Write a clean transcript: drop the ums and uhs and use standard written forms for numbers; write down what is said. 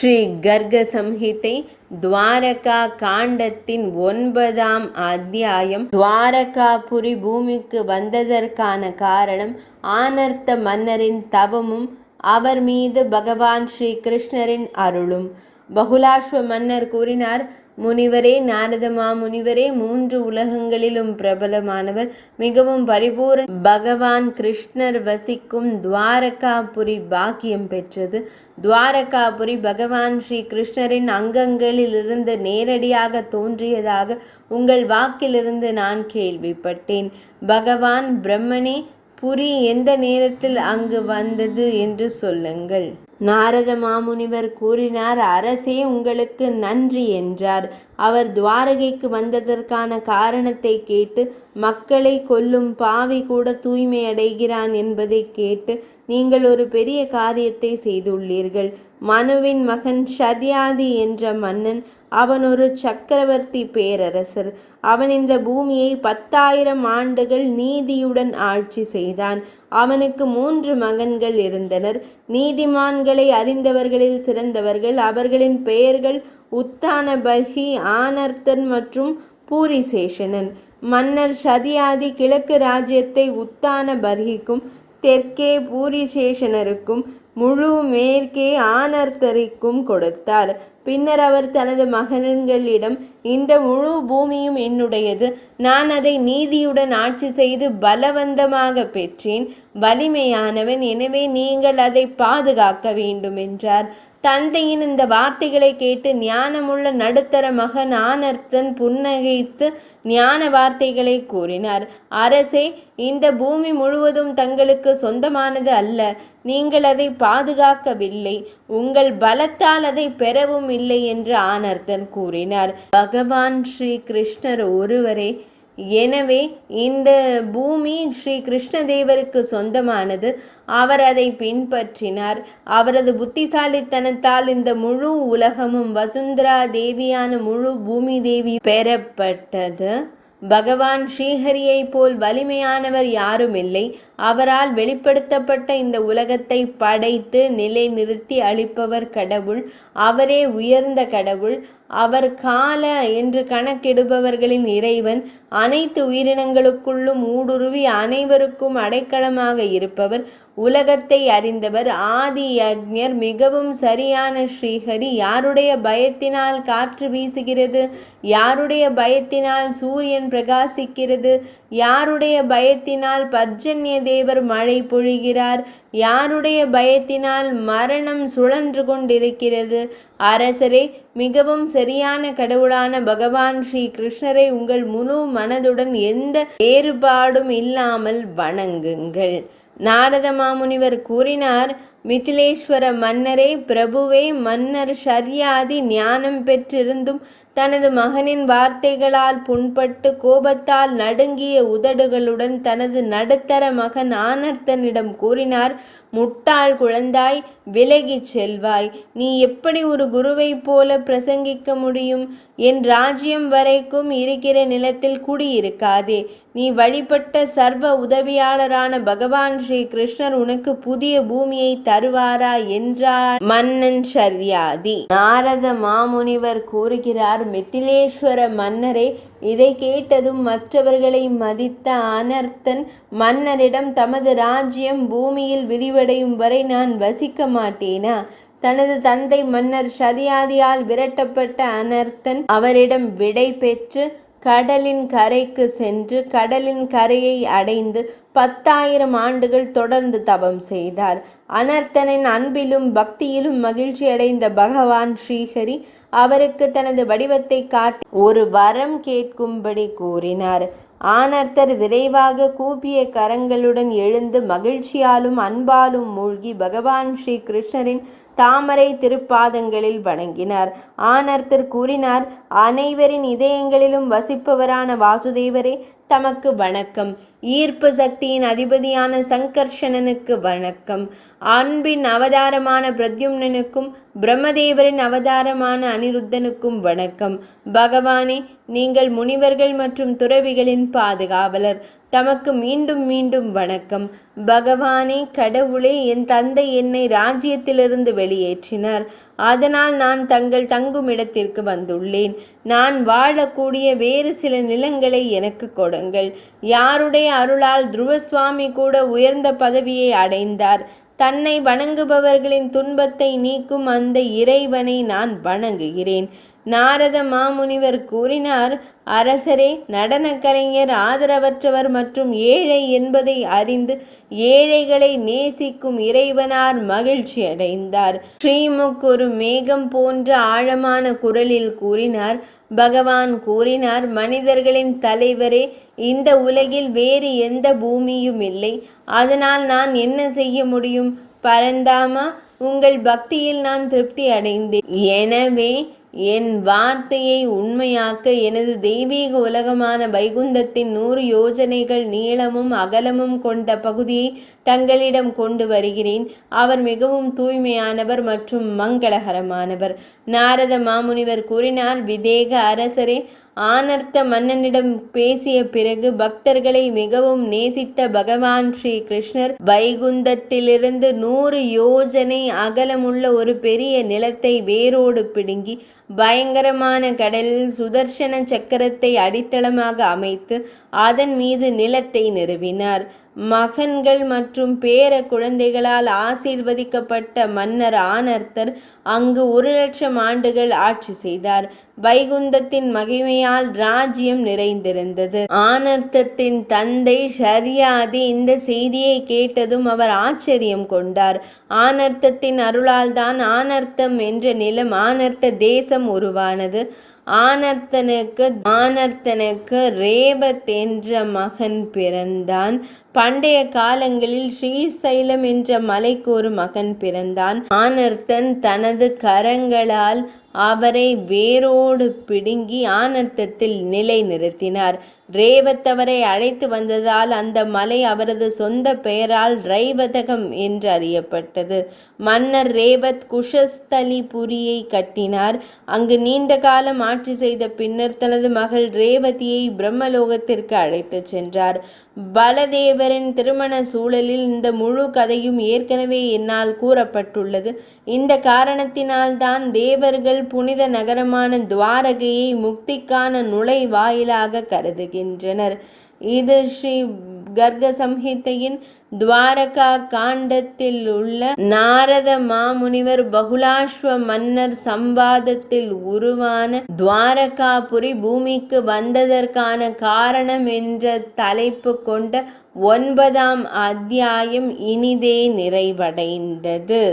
ஸ்ரீ கர்க சம்ஹிதை துவாரகா காண்டத்தின் 9ஆம் அத்தியாயம். துவாரகாபுரி பூமிக்கு வந்ததற்கான காரணம் ஆனர்த்த மன்னரின் தவமும் அவர் மீது பகவான் ஸ்ரீ கிருஷ்ணரின் அருளும். பகுலாஸ்வ மன்னர் கூறினார், முனிவரே, நாரத மாமுனிவரே, 3 உலகங்களிலும் பிரபலமானவர், மிகவும் பரிபூரண பகவான் கிருஷ்ணர் வசிக்கும் துவாரகாபுரி பாக்கியம் பெற்றது. துவாரகாபுரி பகவான் ஸ்ரீ கிருஷ்ணரின் அங்கங்களிலிருந்து நேரடியாக தோன்றியதாக உங்கள் வாக்கிலிருந்து நான் கேள்விப்பட்டேன். பகவான் பிரம்மனே, புரி எந்த நேரத்தில் அங்கு வந்தது என்று சொல்லுங்கள். நாரத மாமுனிவர் கூறினார், அரசே, உங்களுக்கு நன்றி என்றார். அவர் துவாரகைக்கு வந்ததற்கான காரணத்தை கேட்டு, மக்களை கொல்லும் பாவி கூட தூய்மையடைகிறான் என்பதை கேட்டு நீங்கள் ஒரு பெரிய காரியத்தை செய்துள்ளீர்கள். மனுவின் மகன் ஷர்யாதி என்ற மன்னன், அவன் ஒரு சக்கரவர்த்தி பேரரசர். அவன் இந்த பூமியை 10,000 ஆண்டுகள் நீதியுடன் ஆட்சி செய்தான். அவனுக்கு 3 மகன்கள் இருந்தனர். நீதிமான்களை அறிந்தவர்களில் சிறந்தவர்கள். அவர்களின் பெயர்கள் உத்தானபர்ஹி, ஆனர்த்தன் மற்றும் பூரிசேஷனன். மன்னர் ஷர்யாதி கிழக்கு ராஜ்யத்தை உத்தானபர்ஹிக்கும், தெற்கே பூரிசேஷனருக்கும், முழு மேற்கே ஆனர்த்தரிக்கும் கொடுத்தார். பின்னர் அவர் தனது மகன்களிடம், இந்த முழு பூமியும் என்னுடையது. நான் அதை நீதியுடன் ஆட்சி செய்து பலவந்தமாக பெற்றேன். வலிமையானவன், எனவே நீங்கள் அதை பாதுகாக்க வேண்டும் என்றார். தந்தையின் இந்த வார்த்தைகளை கேட்டு ஞானமுள்ள நடுத்தர மகன் ஆனர்த்தன் புன்னகைத்து ஞான வார்த்தைகளை கூறினார். அரசே, இந்த பூமி முழுவதும் தங்களுக்கு சொந்தமானது அல்ல. நீங்கள் அதை பாதுகாக்கவில்லை. உங்கள் பலத்தால் அதை பெறவும் இல்லை என்று ஆனர்த்தன் கூறினார். பகவான் ஸ்ரீ கிருஷ்ணர் ஒருவரே. எனவே இந்த பூமி ஸ்ரீ கிருஷ்ணதேவருக்கு சொந்தமானது. அவர் அதை பின்பற்றினார். அவரது புத்திசாலித்தனத்தால் இந்த முழு உலகமும் வசுந்தரா தேவியான முழு பூமி தேவி பெறப்பட்டது. பகவான் ஸ்ரீஹரியை போல் வலிமையானவர் யாரும் இல்லை. அவரால் வெளிப்படுத்தப்பட்ட இந்த உலகத்தை படைத்து நிலைநிறுத்தி அளிப்பவர் கடவுள். அவரே உயர்ந்த கடவுள். அவர் கால என்று கணக்கிடுபவர்களின் இறைவன். அனைத்து உயிரினங்களுக்குள்ளும் ஊடுருவி அனைவருக்கும் அடைக்கலமாக இருப்பவர். உலகத்தை அறிந்தவர். ஆதி யக்ஞர். மிகவும் சரியான ஸ்ரீஹரி. யாருடைய பயத்தினால் காற்று வீசுகிறது? யாருடைய பயத்தினால் சூரியன் பிரகாசிக்கிறது? யாருடைய பயத்தினால் பர்ஜன்ய தேவர் மழை பொழிகிறார்? யாருடைய பயத்தினால் மரணம் சுழன்று கொண்டிருக்கிறது? அரசரே, மிகவும் சரியான கடவுளான பகவான் ஸ்ரீ கிருஷ்ணரை உங்கள் முழு மனதுடன் எந்த வேறுபாடும் இல்லாமல் வணங்குங்கள். நாரத மாமுனிவர் கூறினார், மிதிலேஸ்வர மன்னரே, பிரபுவே, மன்னர் ஷர்யாதி ஞானம் பெற்றிருந்தும் தனது மகனின் வார்த்தைகளால் புண்பட்டு கோபத்தால் நடுங்கிய உதடுகளுடன் தனது நடுத்தர மகன் ஆனர்த்தனிடம் கூறினார், முட்டாள் குழந்தாய், விலகிச் செல்வாய். நீ எப்படி ஒரு குருவை போல பிரசங்கிக்க முடியும்? என் ராஜ்யம் வரைக்கும் இருக்கிற நிலத்தில் குடியிருக்காதே. நீ வழிபட்ட சர்வ உதவியாளரான பகவான் ஸ்ரீ கிருஷ்ணர் உனக்கு புதிய பூமியை தருவாரா என்றார் மன்னன் ஷர்யாதி. நாரத மாமுனிவர் கூறுகிறார், மிதிலேஸ்வர மன்னரே, இதை கேட்டதும் மற்றவர்களை மதித்த அனர்த்தன் மன்னரிடம், தமது ராஜ்யம் பூமியில் விரிவடையும் வரை நான் வசிக்க மாட்டேனா? தனது தந்தை மன்னர் ஷர்யாதியால் விரட்டப்பட்ட அனர்த்தன் அவரிடம் விடை பெற்று கடலின் கரைக்கு சென்று கடலின் கரையை அடைந்து 10,000 ஆண்டுகள் தொடர்ந்து தவம் செய்தார். அனர்த்தனின் அன்பிலும் பக்தியிலும் மகிழ்ச்சி அடைந்த பகவான் ஸ்ரீஹரி அவருக்கு தனது வடிவத்தை காட்டி ஒரு வரம் கேட்கும்படி கூறினார். ஆனர்த்தர் விரைவாக கூப்பிய கரங்களுடன் எழுந்து மகிழ்ச்சியாலும் அன்பாலும் மூழ்கி பகவான் ஸ்ரீ கிருஷ்ணரின் தாமரை திருப்பாதங்களில் வணங்கினார். ஆனர்த்தர் கூறினார், அனைவரின் இதயங்களிலும் வசிப்பவரான வாசுதேவரே, தமக்கு வணக்கம். ஈர்ப்பு சக்தியின் அதிபதியான சங்கர்ஷணனுக்கு வணக்கம். அன்பின் அவதாரமான பிரத்யும்னனுக்கும் பிரம்மதேவரின் அவதாரமான அனிருத்தனுக்கும் வணக்கம். பகவானே, நீங்கள் முனிவர்கள் மற்றும் துறவிகளின் பாதுகாவலர். தமக்கு மீண்டும் மீண்டும் வணக்கம். பகவானே, கடவுளே, என் தந்தை என்னை ராஜ்யத்திலிருந்து வெளியேற்றினார். அதனால் நான் தங்கள் தங்கும் இடத்திற்கு வந்துள்ளேன். நான் வாழக்கூடிய வேறு சில நிலங்களை எனக்கு கொடுங்கள். யாருடைய அருளால் துருவசுவாமி கூட உயர்ந்த பதவியை அடைந்தார். தன்னை வணங்குபவர்களின் துன்பத்தை நீக்கும் அந்த இறைவனை நான் வணங்குகிறேன். நாரத மாமுனிவர் கூறினார், அரசரே, நடன கலைஞர் ஆதரவற்றவர் மற்றும் ஏழை என்பதை அறிந்து ஏழைகளை நேசிக்கும் இறைவனார் மகிழ்ச்சி அடைந்தார். ஸ்ரீமுக் ஒரு மேகம் போன்ற ஆழமான குரலில் கூறினார். பகவான் கூறினார், மனிதர்களின் தலைவரே, இந்த உலகில் வேறு எந்த பூமியும் இல்லை. அதனால் நான் என்ன செய்ய முடியும்? பரந்தாமா, உங்கள் பக்தியில் நான் திருப்தி அடைந்தேன். எனவே என் வார்த்தையை உண்மையாக்க எனது தெய்வீக உலகமான வைகுந்தத்தின் 100 யோஜனைகள் நீளமும் அகலமும் கொண்ட பகுதியை தங்களிடம் கொண்டு வருகிறேன். அவர் மிகவும் தூய்மையானவர் மற்றும் மங்களகரமானவர். நாரத மாமுனிவர் கூறினார், விதேக அரசரே, ஆனர்த்த மன்னனிடம் பேசிய பிறகு பக்தர்களை மிகவும் நேசித்த பகவான் ஸ்ரீ கிருஷ்ணர் வைகுந்தத்திலிருந்து 100 யோஜனை அகலமுள்ள ஒரு பெரிய நிலத்தை வேரோடு பிடுங்கி பயங்கரமான கடலில் சுதர்சன சக்கரத்தை அடித்தளமாக அமைத்து அதன் மீது நிலத்தை நிறுவினார். மகன்கள் மற்றும் பேர குழந்தைகளால் ஆசீர்வதிக்கப்பட்ட மன்னர் ஆனர்த்தர் அங்கு 1,00,000 ஆண்டுகள் ஆட்சி செய்தார். வைகுந்தத்தின் மகிமையால் ராஜ்யம் நிறைந்திருந்தது. ஆனர்த்தத்தின் தந்தை ஷர்யாதி இந்த செய்தியை கேட்டதும் அவர் ஆச்சரியம் கொண்டார். ஆனர்த்தத்தின் அருளால் தான் ஆனர்த்தம் என்ற நிலம் ஆனர்த்த தேசம் உருவானது. ஆனர்த்தனுக்கு ரேவத் என்ற மகன் பிறந்தான். பண்டைய காலங்களில் ஸ்ரீசைலம் என்ற மலைக்கு ஒரு மகன் பிறந்தான். ஆனர்த்தன் தனது கரங்களால் அவரை வேரோடு பிடுங்கி ஆனர்த்தத்தில் நிலை நிறுத்தினார். ரேவத் அவரை அழைத்து வந்ததால் அந்த மலை அவரது சொந்த பெயரால் ரைவதகம் என்று அறியப்பட்டது. மன்னர் ரேவத் குஷஸ்தலிபுரியை கட்டினார். அங்கு நீண்ட காலம் ஆட்சி செய்த பின்னர் தனது மகள் ரேவதியை பிரம்மலோகத்திற்கு அழைத்து சென்றார். பலதேவரின் திருமண சூழலில் இந்த முழு கதையும் ஏற்கனவே என்னால் கூறப்பட்டுள்ளது. இந்த காரணத்தினால்தான் தேவர்கள் புனித நகரமான துவாரகையை முக்திக்கான நுழைவாயிலாக கருதுகின்றனர். இது ஸ்ரீ கர்க சம்ஹிதையின் துவாரகா காண்டத்தில் உள்ள நாரத மாமுனிவர் பகுலாஸ்வ மன்னர் சம்வாதத்தில் உருவான துவாரகாபுரி பூமிக்கு வந்ததற்கான காரணம் என்ற தலைப்பு கொண்ட 9ஆம் அத்தியாயம் இனிதே நிறைவடைந்தது.